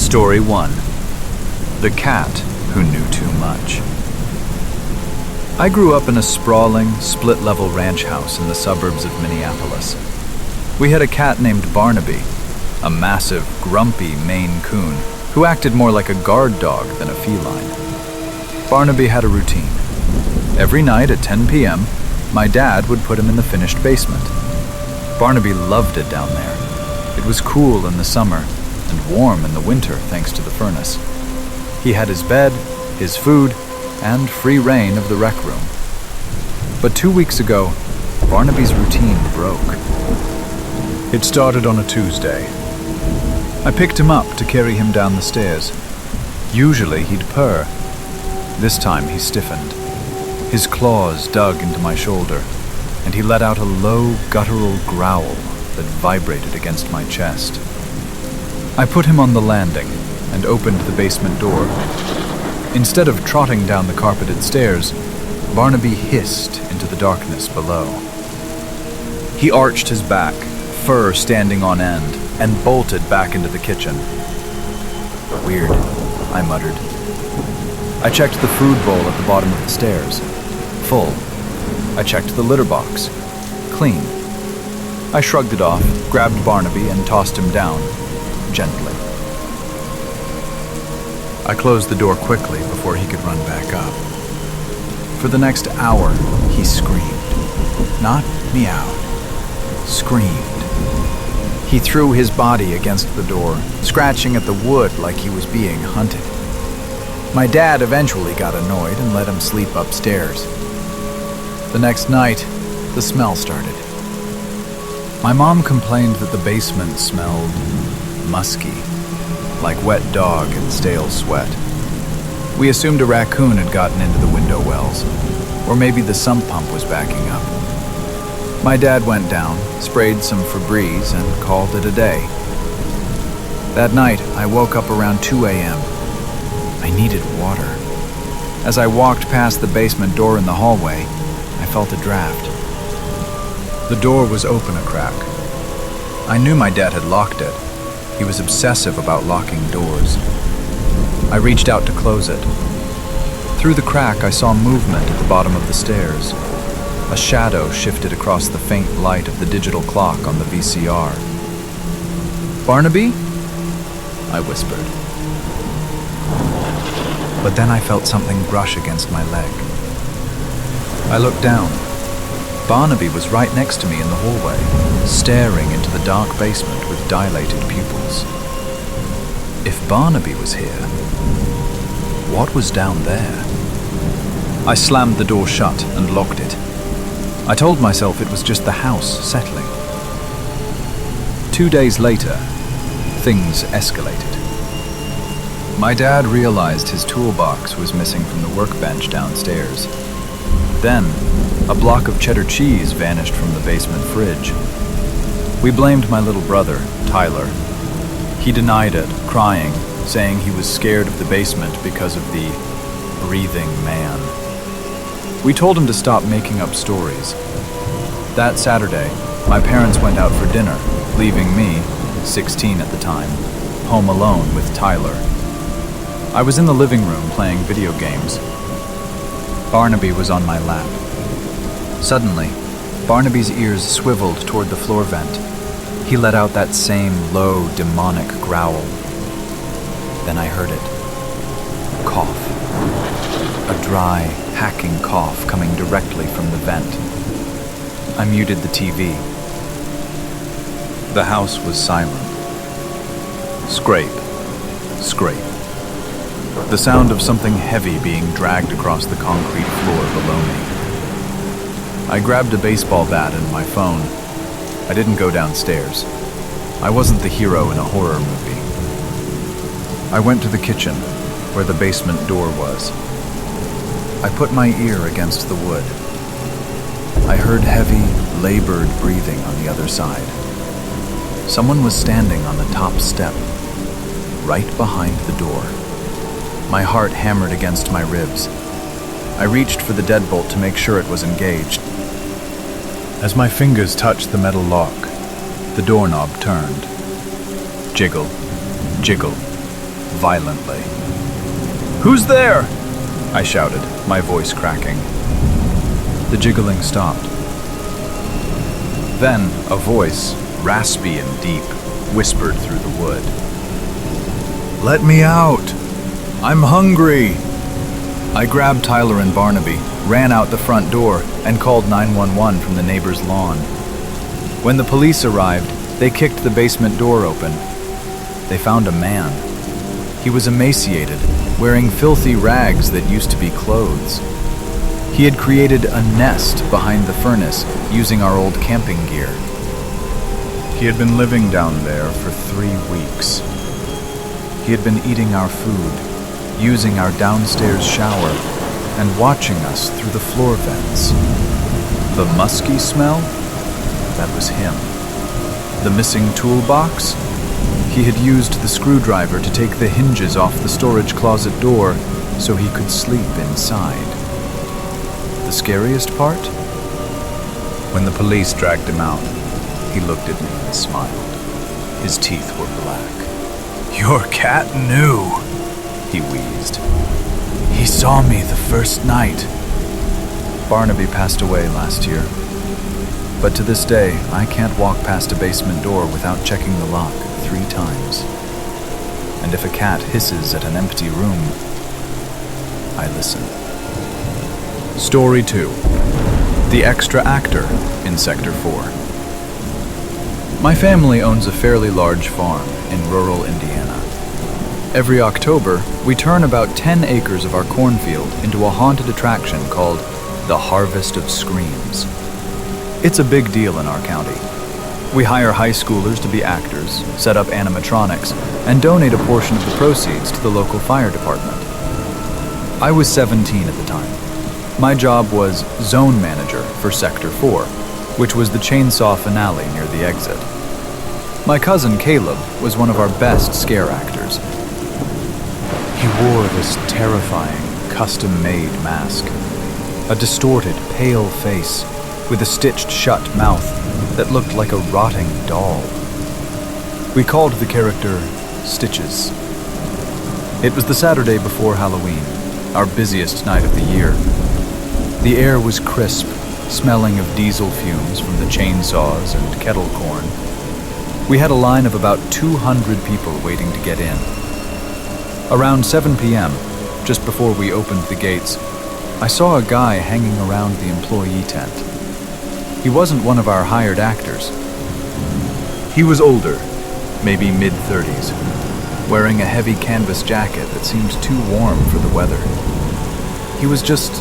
Story 1. The Cat Who Knew Too Much. I grew up in a sprawling, split-level ranch house in the suburbs of Minneapolis. We had a cat named Barnaby, a massive, grumpy Maine Coon who acted more like a guard dog than a feline. Barnaby had a routine. Every night at 10 p.m., my dad would put him in the finished basement. Barnaby loved it down there. It was cool in the summer and warm in the winter thanks to the furnace. He had his bed, his food, and free reign of the rec room. But 2 weeks ago, Barnaby's routine broke. It started on a Tuesday. I picked him up to carry him down the stairs. Usually he'd purr. This time he stiffened. His claws dug into my shoulder, and he let out a low, guttural growl that vibrated against my chest. I put him on the landing and opened the basement door. Instead of trotting down the carpeted stairs, Barnaby hissed into the darkness below. He arched his back, fur standing on end, and bolted back into the kitchen. Weird, I muttered. I checked the food bowl at the bottom of the stairs. Full. I checked the litter box. Clean. I shrugged it off, grabbed Barnaby, and tossed him down, gently. I closed the door quickly before he could run back up. For the next hour, he screamed. Not meowed. Screamed. He threw his body against the door, scratching at the wood like he was being hunted. My dad eventually got annoyed and let him sleep upstairs. The next night, the smell started. My mom complained that the basement smelled musky, like wet dog and stale sweat. We assumed a raccoon had gotten into the window wells, or maybe the sump pump was backing up. My dad went down, sprayed some Febreze, and called it a day. That night, I woke up around 2 a.m. I needed water. As I walked past the basement door in the hallway, I felt a draft. The door was open a crack. I knew my dad had locked it. He was obsessive about locking doors. I reached out to close it. Through the crack, I saw movement at the bottom of the stairs. A shadow shifted across the faint light of the digital clock on the VCR. "Barnaby?" I whispered. But then I felt something brush against my leg. I looked down. Barnaby was right next to me in the hallway, staring into the dark basement with dilated pupils. If Barnaby was here, what was down there? I slammed the door shut and locked it. I told myself it was just the house settling. 2 days later, things escalated. My dad realized his toolbox was missing from the workbench downstairs. Then, a block of cheddar cheese vanished from the basement fridge. We blamed my little brother, Tyler. He denied it, crying, saying he was scared of the basement because of the breathing man. We told him to stop making up stories. That Saturday, my parents went out for dinner, leaving me, 16 at the time, home alone with Tyler. I was in the living room playing video games. Barnaby was on my lap. Suddenly, Barnaby's ears swiveled toward the floor vent. He let out that same low, demonic growl. Then I heard it. Cough. A dry, hacking cough coming directly from the vent. I muted the TV. The house was silent. Scrape. Scrape. The sound of something heavy being dragged across the concrete floor below me. I grabbed a baseball bat and my phone. I didn't go downstairs. I wasn't the hero in a horror movie. I went to the kitchen, where the basement door was. I put my ear against the wood. I heard heavy, labored breathing on the other side. Someone was standing on the top step, right behind the door. My heart hammered against my ribs. I reached for the deadbolt to make sure it was engaged. As my fingers touched the metal lock, the doorknob turned. Jiggle, jiggle, violently. "Who's there?" I shouted, my voice cracking. The jiggling stopped. Then a voice, raspy and deep, whispered through the wood. "Let me out! I'm hungry!" I grabbed Tyler and Barnaby, ran out the front door, and called 911 from the neighbor's lawn. When the police arrived, they kicked the basement door open. They found a man. He was emaciated, wearing filthy rags that used to be clothes. He had created a nest behind the furnace using our old camping gear. He had been living down there for 3 weeks. He had been eating our food, using our downstairs shower, and watching us through the floor vents. The musky smell? That was him. The missing toolbox? He had used the screwdriver to take the hinges off the storage closet door so he could sleep inside. The scariest part? When the police dragged him out, he looked at me and smiled. His teeth were black. "Your cat knew," he wheezed. "He saw me the first night." Barnaby passed away last year. But to this day, I can't walk past a basement door without checking the lock 3 times. And if a cat hisses at an empty room, I listen. Story 2. The Extra Actor in Sector 4. My family owns a fairly large farm in rural Indiana. Every October, we turn about 10 acres of our cornfield into a haunted attraction called the Harvest of Screams. It's a big deal in our county. We hire high schoolers to be actors, set up animatronics, and donate a portion of the proceeds to the local fire department. I was 17 at the time. My job was zone manager for Sector 4, which was the chainsaw finale near the exit. My cousin Caleb was one of our best scare actors. He wore this terrifying, custom-made mask, a distorted, pale face with a stitched-shut mouth that looked like a rotting doll. We called the character Stitches. It was the Saturday before Halloween, our busiest night of the year. The air was crisp, smelling of diesel fumes from the chainsaws and kettle corn. We had a line of about 200 people waiting to get in. Around 7 p.m., just before we opened the gates, I saw a guy hanging around the employee tent. He wasn't one of our hired actors. He was older, maybe mid-30s, wearing a heavy canvas jacket that seemed too warm for the weather. He was just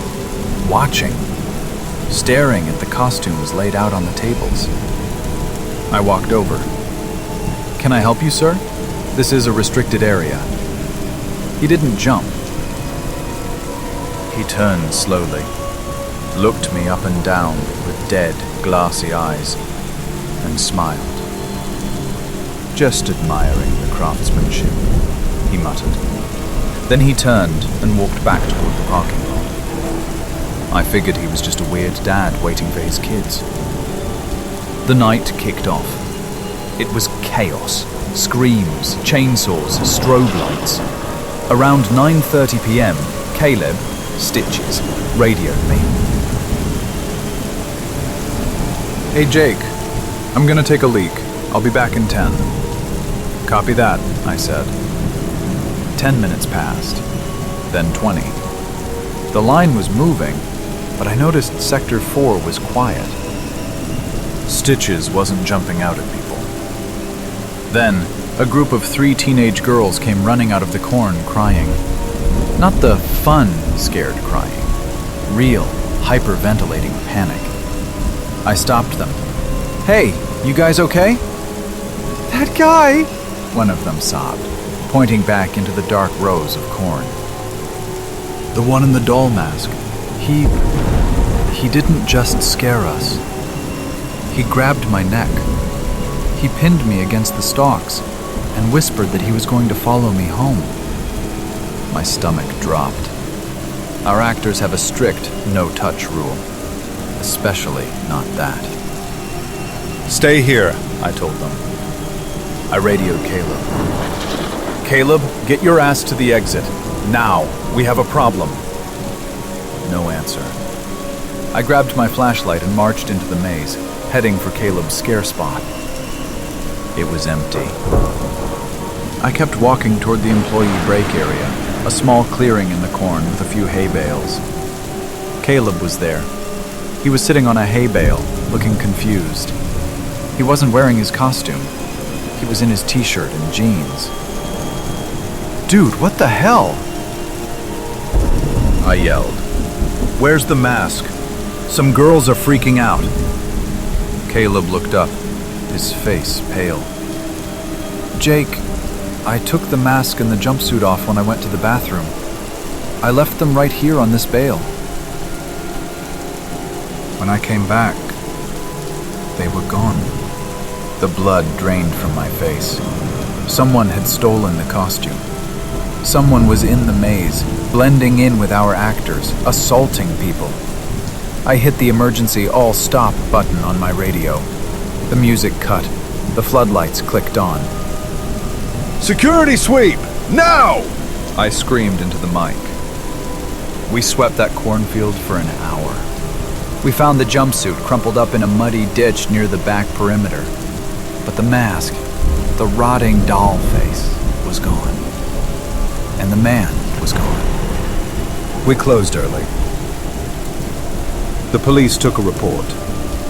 watching, staring at the costumes laid out on the tables. I walked over. "Can I help you, sir? This is a restricted area." He didn't jump. He turned slowly, looked me up and down with dead, glassy eyes, and smiled. "Just admiring the craftsmanship," he muttered. Then he turned and walked back toward the parking lot. I figured he was just a weird dad waiting for his kids. The night kicked off. It was chaos. Screams, chainsaws, strobe lights. Around 9:30 p.m., Caleb, Stitches, radioed me. "Hey Jake, I'm gonna take a leak. I'll be back in 10. "Copy that," I said. 10 minutes passed, then 20. The line was moving, but I noticed Sector 4 was quiet. Stitches wasn't jumping out at people. Then, a group of 3 teenage girls came running out of the corn crying. Not the fun, scared crying. Real, hyperventilating panic. I stopped them. "Hey, you guys okay?" "That guy," one of them sobbed, pointing back into the dark rows of corn. "The one in the doll mask. He didn't just scare us. He grabbed my neck. He pinned me against the stalks and whispered that he was going to follow me home." My stomach dropped. Our actors have a strict no-touch rule, especially not that. "Stay here," I told them. I radioed Caleb. Caleb, get your ass to the exit. Now, we have a problem. No answer. I grabbed my flashlight and marched into the maze, heading for Caleb's scare spot. It was empty. I kept walking toward the employee break area, a small clearing in the corn with a few hay bales. Caleb was there. He was sitting on a hay bale, looking confused. He wasn't wearing his costume. He was in his t-shirt and jeans. Dude, what the hell? I yelled. Where's the mask? Some girls are freaking out. Caleb looked up, his face pale. Jake, I took the mask and the jumpsuit off when I went to the bathroom. I left them right here on this bale. When I came back, they were gone. The blood drained from my face. Someone had stolen the costume. Someone was in the maze, blending in with our actors, assaulting people. I hit the emergency all stop button on my radio. The music cut. The floodlights clicked on. Security sweep! Now! I screamed into the mic. We swept that cornfield for an hour. We found the jumpsuit crumpled up in a muddy ditch near the back perimeter. But the mask, the rotting doll face, was gone. And the man was gone. We closed early. The police took a report,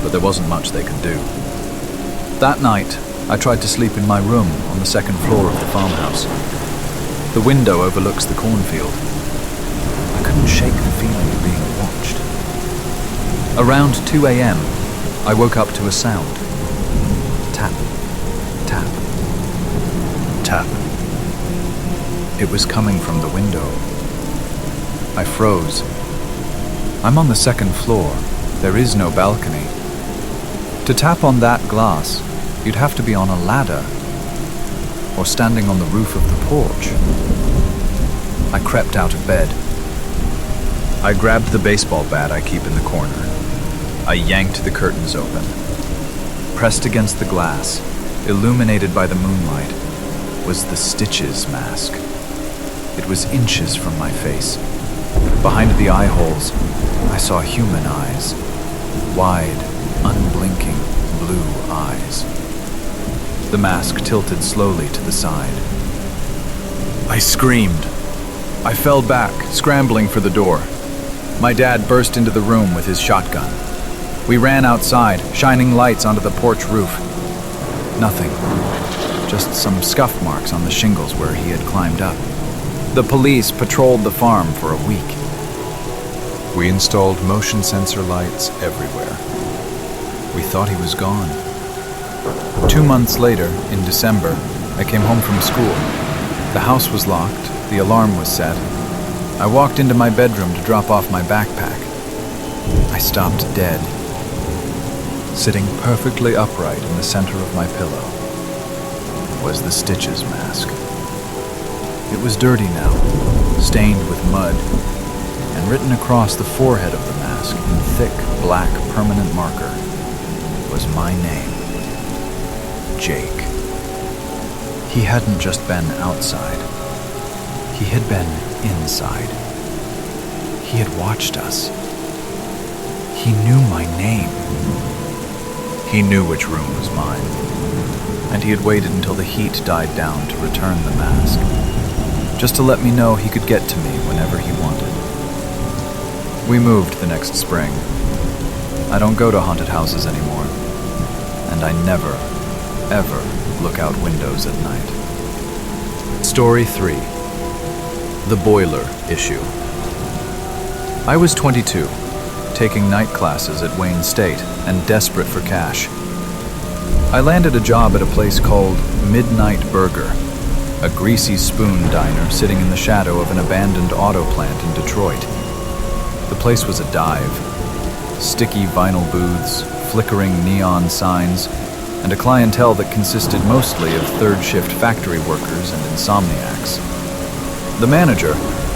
but there wasn't much they could do. That night, I tried to sleep in my room on the second floor of the farmhouse. The window overlooks the cornfield. I couldn't shake the feeling of being watched. Around 2 a.m., I woke up to a sound. Tap, tap, tap. It was coming from the window. I froze. I'm on the second floor. There is no balcony. To tap on that glass, you'd have to be on a ladder or standing on the roof of the porch. I crept out of bed. I grabbed the baseball bat I keep in the corner. I yanked the curtains open. Pressed against the glass, illuminated by the moonlight, was the Stitches mask. It was inches from my face. Behind the eye holes, I saw human eyes. Wide, unblinking, blue eyes. The mask tilted slowly to the side. I screamed. I fell back, scrambling for the door. My dad burst into the room with his shotgun. We ran outside, shining lights onto the porch roof. Nothing. Just some scuff marks on the shingles where he had climbed up. The police patrolled the farm for a week. We installed motion sensor lights everywhere. We thought he was gone. 2 months later, in December, I came home from school. The house was locked, the alarm was set. I walked into my bedroom to drop off my backpack. I stopped dead. Sitting perfectly upright in the center of my pillow was the Stitches mask. It was dirty now, stained with mud, and written across the forehead of the mask in thick, black, permanent marker was my name, Jake. He hadn't just been outside. He had been inside. He had watched us. He knew my name. He knew which room was mine, and he had waited until the heat died down to return the mask, just to let me know he could get to me whenever he wanted. We moved the next spring. I don't go to haunted houses anymore, and I never, ever look out windows at night. Story 3. The Boiler Issue. I was 22, taking night classes at Wayne State and desperate for cash. I landed a job at a place called Midnight Burger, a greasy spoon diner sitting in the shadow of an abandoned auto plant in Detroit. The place was a dive. Sticky vinyl booths, flickering neon signs, and a clientele that consisted mostly of third-shift factory workers and insomniacs. The manager,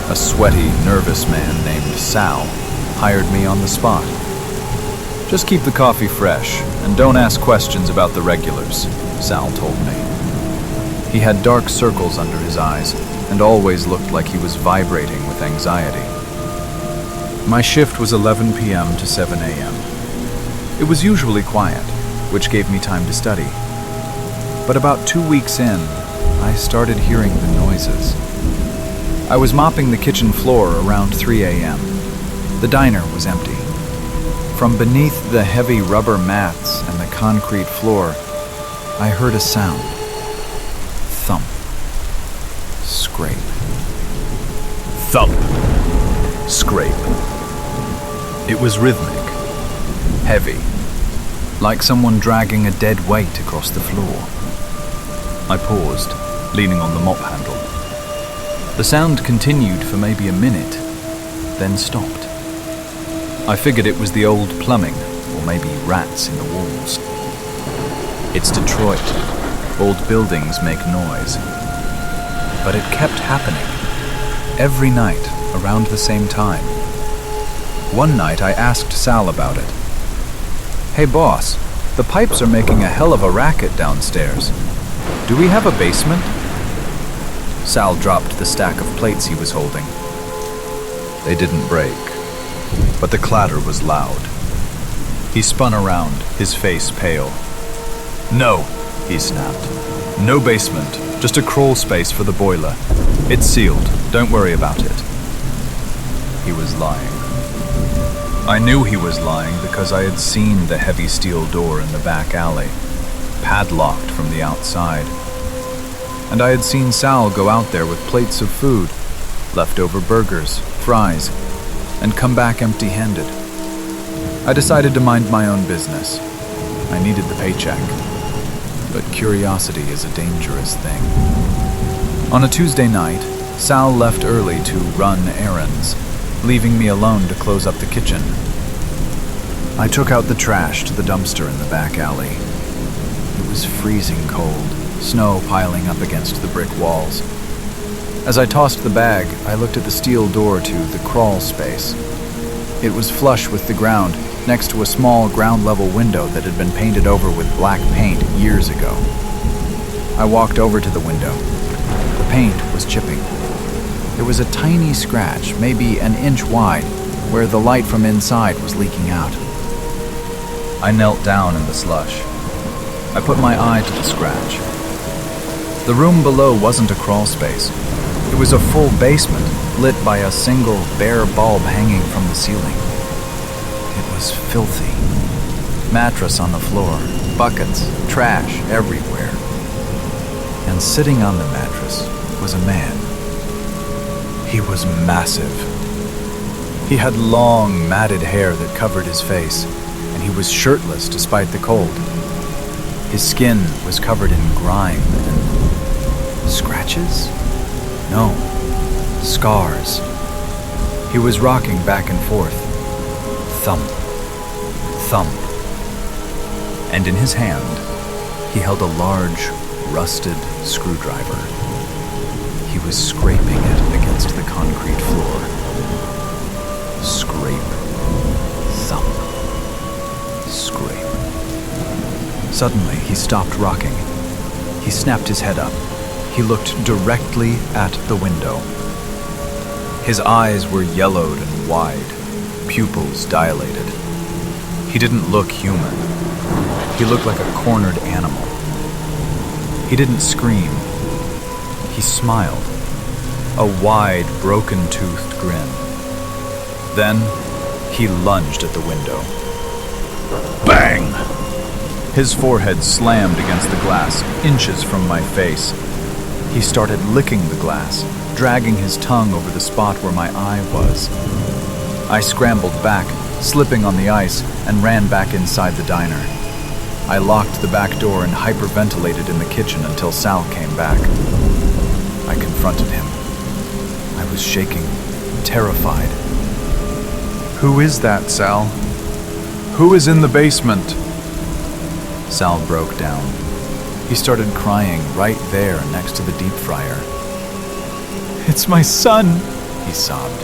a sweaty, nervous man named Sal, hired me on the spot. Just keep the coffee fresh, and don't ask questions about the regulars, Sal told me. He had dark circles under his eyes and always looked like he was vibrating with anxiety. My shift was 11 p.m. to 7 a.m. It was usually quiet, which gave me time to study. But about 2 weeks in, I started hearing the noises. I was mopping the kitchen floor around 3 a.m. The diner was empty. From beneath the heavy rubber mats and the concrete floor, I heard a sound. Thump. Scrape. Thump. Scrape. It was rhythmic, heavy, like someone dragging a dead weight across the floor. I paused, leaning on the mop handle. The sound continued for maybe a minute, then stopped. I figured it was the old plumbing, or maybe rats in the walls. It's Detroit. Old buildings make noise. But it kept happening. Every night, around the same time. One night I asked Sal about it. "Hey boss, the pipes are making a hell of a racket downstairs. Do we have a basement?" Sal dropped the stack of plates he was holding. They didn't break, but the clatter was loud. He spun around, his face pale. "No," he snapped. "No basement, just a crawl space for the boiler. It's sealed, don't worry about it." He was lying. I knew he was lying because I had seen the heavy steel door in the back alley, padlocked from the outside. And I had seen Sal go out there with plates of food, leftover burgers, fries, and come back empty-handed. I decided to mind my own business. I needed the paycheck. But curiosity is a dangerous thing. On a Tuesday night, Sal left early to run errands, leaving me alone to close up the kitchen. I took out the trash to the dumpster in the back alley. It was freezing cold, snow piling up against the brick walls. As I tossed the bag, I looked at the steel door to the crawl space. It was flush with the ground, next to a small ground-level window that had been painted over with black paint years ago. I walked over to the window. The paint was chipping. There was a tiny scratch, maybe an inch wide, where the light from inside was leaking out. I knelt down in the slush. I put my eye to the scratch. The room below wasn't a crawl space. It was a full basement, lit by a single bare bulb hanging from the ceiling. It was filthy. Mattress on the floor, buckets, trash everywhere. And sitting on the mattress was a man. He was massive. He had long, matted hair that covered his face, and he was shirtless despite the cold. His skin was covered in grime and scratches? No, scars. He was rocking back and forth. Thump, thump. And in his hand, he held a large, rusted screwdriver. He was scraping it against the concrete floor. Scrape, thump, scrape. Suddenly, he stopped rocking. He snapped his head up. He looked directly at the window. His eyes were yellowed and wide, pupils dilated. He didn't look human. He looked like a cornered animal. He didn't scream. He smiled, a wide, broken-toothed grin. Then, he lunged at the window. Bang! His forehead slammed against the glass, inches from my face. He started licking the glass, dragging his tongue over the spot where my eye was. I scrambled back, slipping on the ice, and ran back inside the diner. I locked the back door and hyperventilated in the kitchen until Sal came back. I confronted him. I was shaking, terrified. "Who is that, Sal? Who is in the basement?" Sal broke down. He started crying right there next to the deep fryer. "It's my son," he sobbed.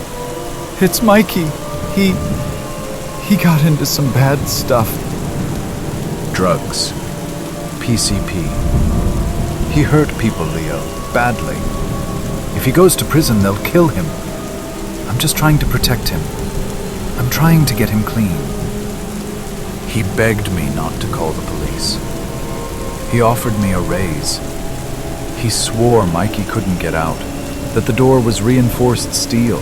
"It's Mikey. He got into some bad stuff. Drugs. PCP. He hurt people, Leo, badly. If he goes to prison, they'll kill him. I'm just trying to protect him. I'm trying to get him clean. He begged me not to call the police. He offered me a raise. He swore Mikey couldn't get out, that the door was reinforced steel.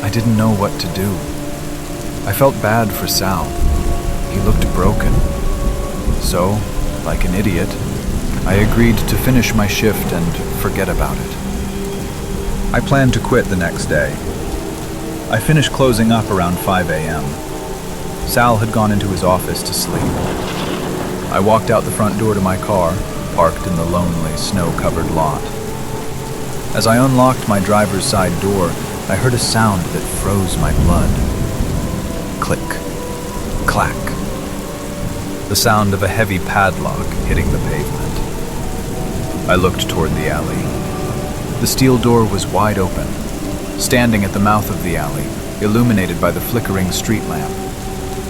I didn't know what to do. I felt bad for Sal. He looked broken. So, like an idiot, I agreed to finish my shift and forget about it. I planned to quit the next day. I finished closing up around 5 a.m. Sal had gone into his office to sleep. I walked out the front door to my car, parked in the lonely, snow-covered lot. As I unlocked my driver's side door, I heard a sound that froze my blood. Click. Clack. The sound of a heavy padlock hitting the pavement. I looked toward the alley. The steel door was wide open. Standing at the mouth of the alley, illuminated by the flickering street lamp,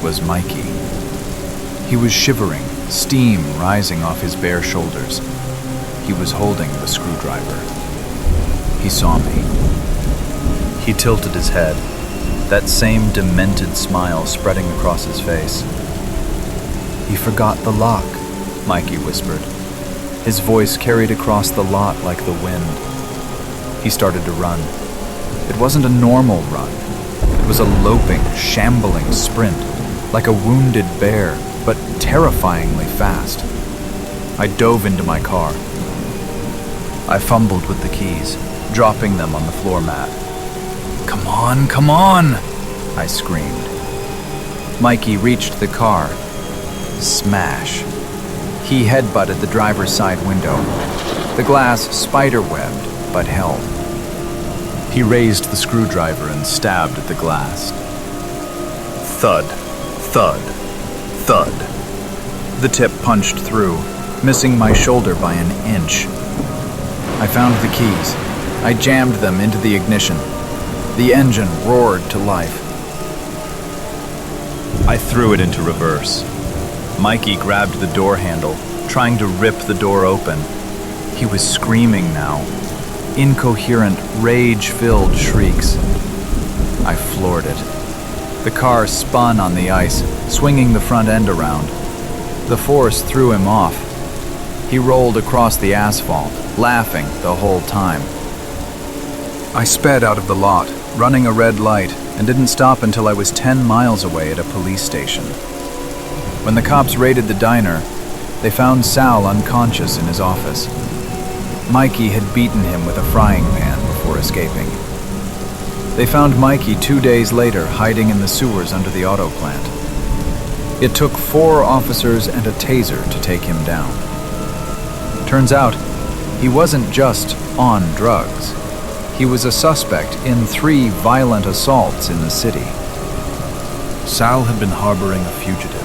was Mikey. He was shivering, steam rising off his bare shoulders. He was holding the screwdriver. He saw me. He tilted his head, that same demented smile spreading across his face. "He forgot the lock," Mikey whispered. His voice carried across the lot like the wind. He started to run. It wasn't a normal run. It was a loping, shambling sprint, like a wounded bear, but terrifyingly fast. I dove into my car. I fumbled with the keys, dropping them on the floor mat. "Come on, come on!" I screamed. Mikey reached the car. Smash. He headbutted the driver's side window. The glass spider-webbed, but held. He raised the screwdriver and stabbed at the glass. Thud, thud, thud. The tip punched through, missing my shoulder by an inch. I found the keys. I jammed them into the ignition. The engine roared to life. I threw it into reverse. Mikey grabbed the door handle, trying to rip the door open. He was screaming now. Incoherent, rage-filled shrieks. I floored it. The car spun on the ice, swinging the front end around. The force threw him off. He rolled across the asphalt, laughing the whole time. I sped out of the lot, running a red light, and didn't stop until I was 10 miles away at a police station. When the cops raided the diner, they found Sal unconscious in his office. Mikey had beaten him with a frying pan before escaping. They found Mikey 2 days later hiding in the sewers under the auto plant. It took 4 officers and a taser to take him down. Turns out, he wasn't just on drugs. He was a suspect in 3 violent assaults in the city. Sal had been harboring a fugitive.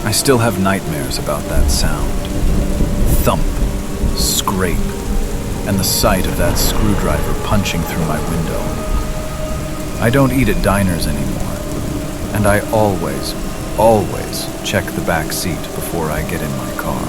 I still have nightmares about that sound. Thump, scrape, and the sight of that screwdriver punching through my window. I don't eat at diners anymore, and I always check the back seat before I get in my car.